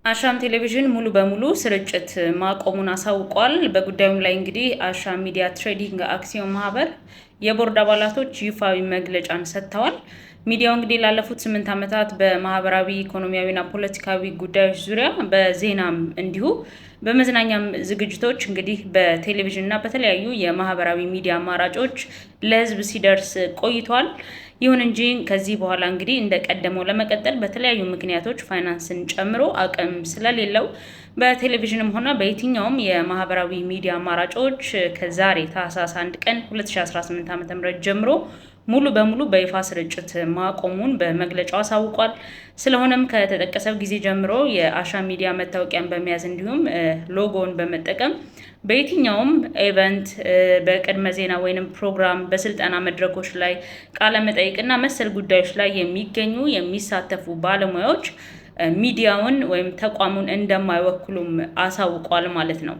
አሻም ቴሌቪዥን ሙሉ በሙሉ ስርጭት ማቆሙን አሳውቋል። በጉዳዩም ላይ እንግዲህ አሻም ሚዲያ ትሬዲንግ አክሲዮን ማህበር የቦርድ አባላቶች ይፋዊ መግለጫን ሰጥተዋል። ሚዲያው እንግዲህ ላለፉት 8 ዓመታት በማህበራዊ ኢኮኖሚያዊና ፖለቲካዊ ጉዳዮች ዙሪያ በዜናም እንዲሁ በመዝናኛም ዝግጅቶች እንግዲህ በቴሌቪዥንና በተለያዩ የማህበራዊ ሚዲያ አማራጮች ለህዝብ ሲደርስ ቆይቷል። ይሁን እንጂ ከዚህ በኋላ እንግዲህ እንደቀደመው ለመቀጠል በተለያዩ ምክንያቶች ፋይናንስን ጨምሮ አቅም ስለሌለው በቴሌቪዥንም ሆነ በየትኛውም የማህበራዊ ሚዲያ አማራጮች ከዛሬ ታህሳስ 1 ቀን 2018 ዓ.ም ጀምሮ ሙሉ በሙሉ በይፋ ስርጭት ማቆሙን በመግለጫው አሳውቋል። ስለሆነም ከተጠቀሰው ጊዜ ጀምሮ የአሻም ሚዲያ መታወቂያን በመያዝ እንዲሁም ሎጎውን በመጠቀም በየትኛውም ኢቨንት በቅድመ ዜና ወይንም ፕሮግራም በስልጠና መድረኮች ላይ ቃለ መጠይቅና መሰል ጉዳዮች ላይ የሚሳተፉ ባለሙያዎች ሚዲያውን ወይም ተቋሙን እንደማይወክሉም አሳውቋል ማለት ነው።